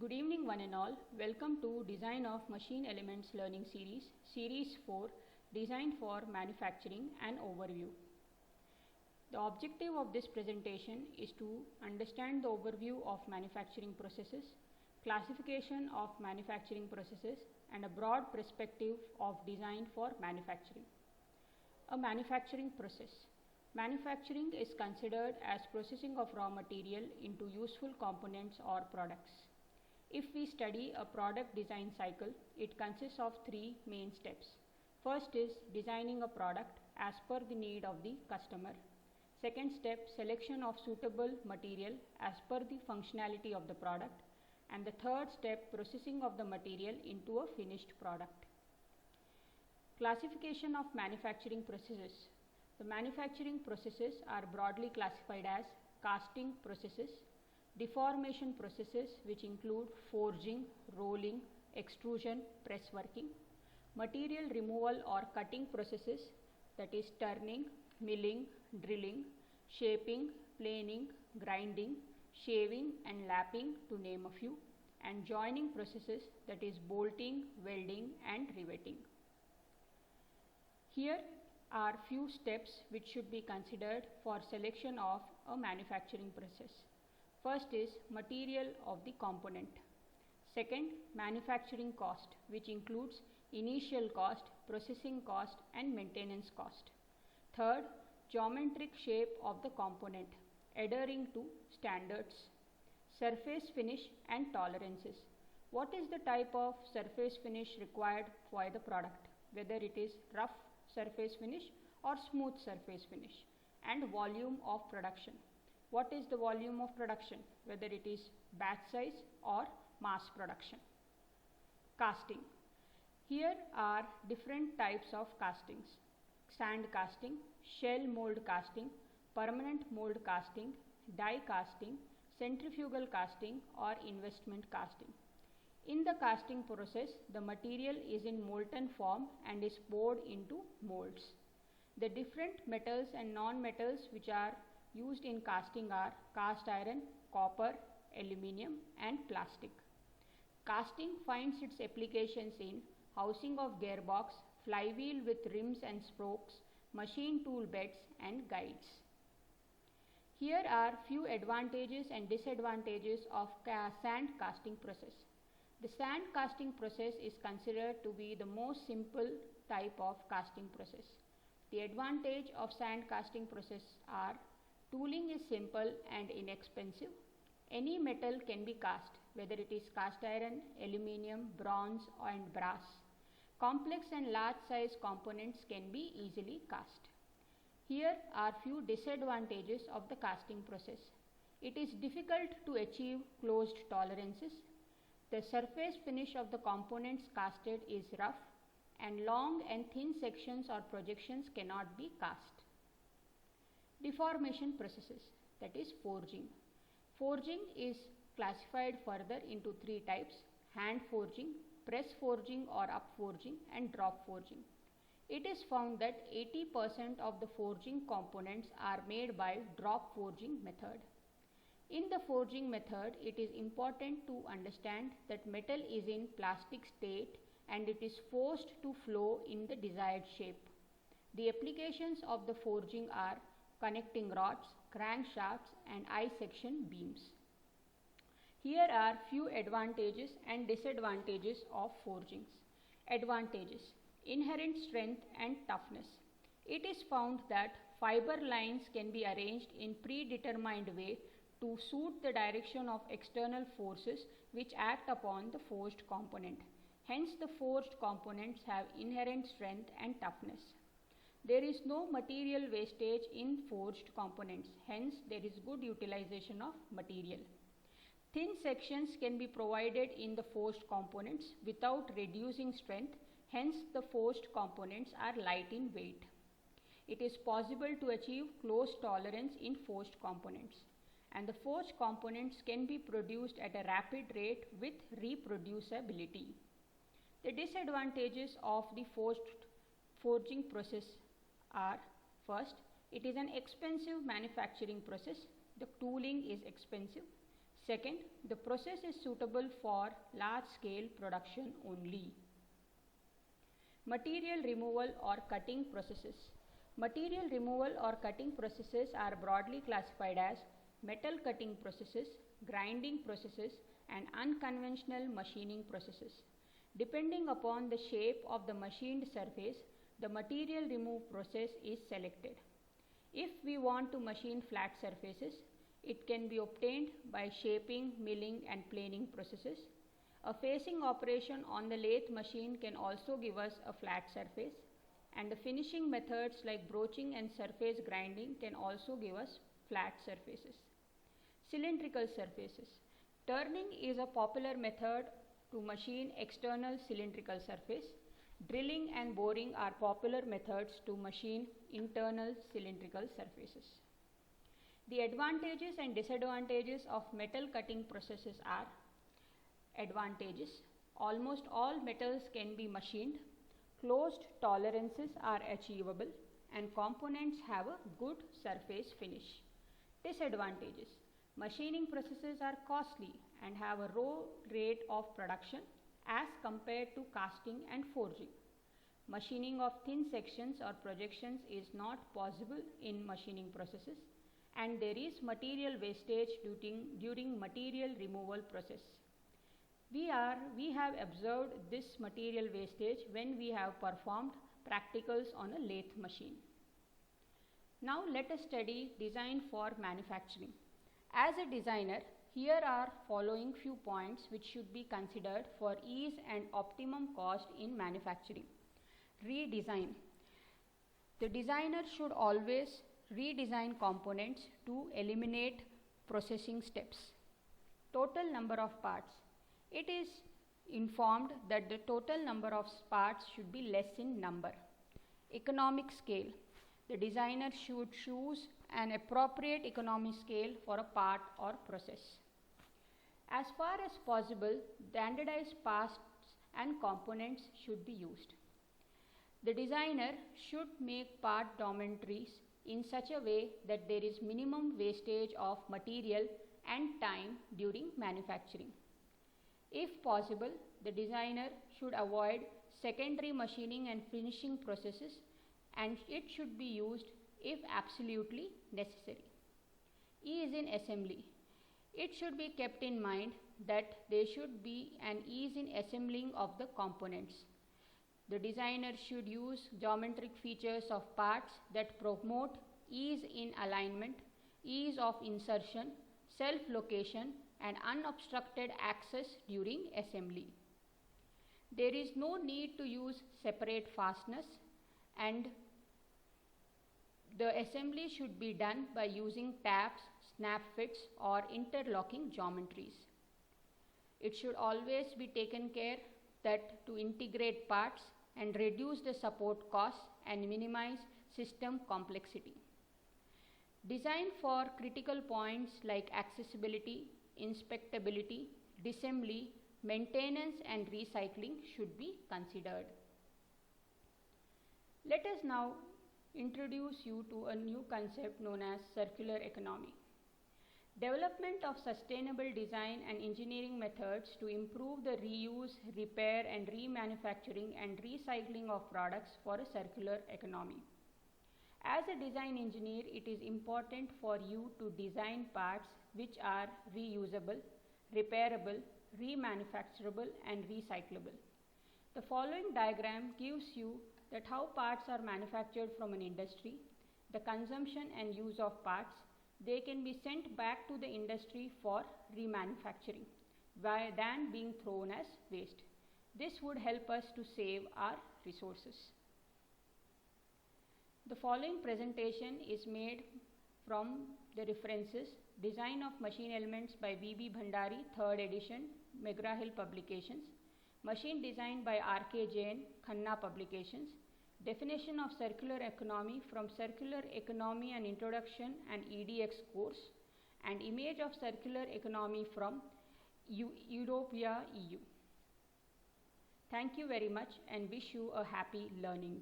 Good evening one and all. Welcome to Design of Machine Elements Learning Series, Series 4, Design for Manufacturing and Overview. The objective of this presentation is to understand the overview of manufacturing processes, classification of manufacturing processes, and a broad perspective of design for manufacturing. A manufacturing process. Manufacturing is considered as processing of raw material into useful components or products. If we study a product design cycle, it consists of three main steps. First is designing a product as per the need of the customer. Second step, selection of suitable material as per the functionality of the product. And the third step, processing of the material into a finished product. Classification of manufacturing processes. The manufacturing processes are broadly classified as casting processes, deformation processes which include forging, rolling, extrusion, press working, material removal or cutting processes, that is turning, milling, drilling, shaping, planing, grinding, shaving and lapping to name a few, and joining processes, that is bolting, welding and riveting. Here are few steps which should be considered for selection of a manufacturing process. First is material of the component. Second, manufacturing cost, which includes initial cost, processing cost and maintenance cost. Third, geometric shape of the component, adhering to standards. Surface finish and tolerances. What is the type of surface finish required for the product, whether it is rough surface finish or smooth surface finish, and volume of production. What is the volume of production, whether it is batch size or mass production. Casting. Here are different types of castings: sand casting, shell mold casting, permanent mold casting, die casting, centrifugal casting or investment casting. In the casting process, the material is in molten form and is poured into molds. The different metals and non-metals which are used in casting are cast iron, copper, aluminium and plastic. Casting finds its applications in housing of gearbox, flywheel with rims and spokes, machine tool beds and guides. Here are few advantages and disadvantages of sand casting process. The sand casting process is considered to be the most simple type of casting process. The advantage of sand casting process are: tooling is simple and inexpensive. Any metal can be cast, whether it is cast iron, aluminium, bronze and brass. Complex and large size components can be easily cast. Here are few disadvantages of the casting process. It is difficult to achieve closed tolerances. The surface finish of the components casted is rough, and long and thin sections or projections cannot be cast. Deformation processes, that is forging. Forging is classified further into three types: hand forging, press forging or up forging and drop forging. It is found that 80% of the forging components are made by drop forging method. In the forging method, it is important to understand that metal is in plastic state and it is forced to flow in the desired shape. The applications of the forging are connecting rods, crankshafts and I-section beams. Here are few advantages and disadvantages of forgings. Advantages: inherent strength and toughness. It is found that fiber lines can be arranged in predetermined way to suit the direction of external forces which act upon the forged component. Hence, the forged components have inherent strength and toughness. There is no material wastage in forged components. Hence, there is good utilization of material. Thin sections can be provided in the forged components without reducing strength. Hence, the forged components are light in weight. It is possible to achieve close tolerance in forged components, and the forged components can be produced at a rapid rate with reproducibility. The disadvantages of the forging process are: first, it is an expensive manufacturing process. The tooling is expensive. Second, the process is suitable for large-scale production only. Material removal or cutting processes. Material removal or cutting processes are broadly classified as metal cutting processes, grinding processes, and unconventional machining processes. Depending upon the shape of the machined surface, the material remove process is selected. If we want to machine flat surfaces, it can be obtained by shaping, milling, and planing processes. A facing operation on the lathe machine can also give us a flat surface, and the finishing methods like broaching and surface grinding can also give us flat surfaces. Cylindrical surfaces. Turning is a popular method to machine external cylindrical surface. Drilling and boring are popular methods to machine internal cylindrical surfaces. The advantages and disadvantages of metal cutting processes are: advantages: almost all metals can be machined, closed tolerances are achievable, and components have a good surface finish. Disadvantages: machining processes are costly and have a low rate of production as compared to casting and forging. Machining of thin sections or projections is not possible in machining processes, and there is material wastage during material removal process. We have observed this material wastage when we have performed practicals on a lathe machine. Now let us study design for manufacturing. As a designer, here are following few points which should be considered for ease and optimum cost in manufacturing. Redesign. The designer should always redesign components to eliminate processing steps. Total number of parts. It is informed that the total number of parts should be less in number. Economic scale. The designer should choose an appropriate economic scale for a part or process. As far as possible, standardized parts and components should be used. The designer should make part geometries in such a way that there is minimum wastage of material and time during manufacturing. If possible, the designer should avoid secondary machining and finishing processes, and it should be used if absolutely necessary. Ease in assembly. It should be kept in mind that there should be an ease in assembling of the components. The designer should use geometric features of parts that promote ease in alignment, ease of insertion, self-location, and unobstructed access during assembly. There is no need to use separate fasteners, and the assembly should be done by using tabs, snap fits, or interlocking geometries. It should always be taken care that to integrate parts and reduce the support costs and minimize system complexity. Design for critical points like accessibility, inspectability, disassembly, maintenance, and recycling should be considered. Let us now introduce you to a new concept known as circular economy. Development of sustainable design and engineering methods to improve the reuse, repair, and remanufacturing and recycling of products for a circular economy. As a design engineer, it is important for you to design parts which are reusable, repairable, remanufacturable, and recyclable. The following diagram gives you that how parts are manufactured from an industry, the consumption and use of parts. They can be sent back to the industry for remanufacturing rather than being thrown as waste. This would help us to save our resources. The following presentation is made from the references Design of Machine Elements by B.B. Bhandari, 3rd edition, McGraw-Hill Publications, Machine Design by R.K. Jain, Khanna Publications, Definition of Circular Economy from Circular Economy and Introduction and EDX course, and Image of Circular Economy from Europea EU. Thank you very much and wish you a happy learning.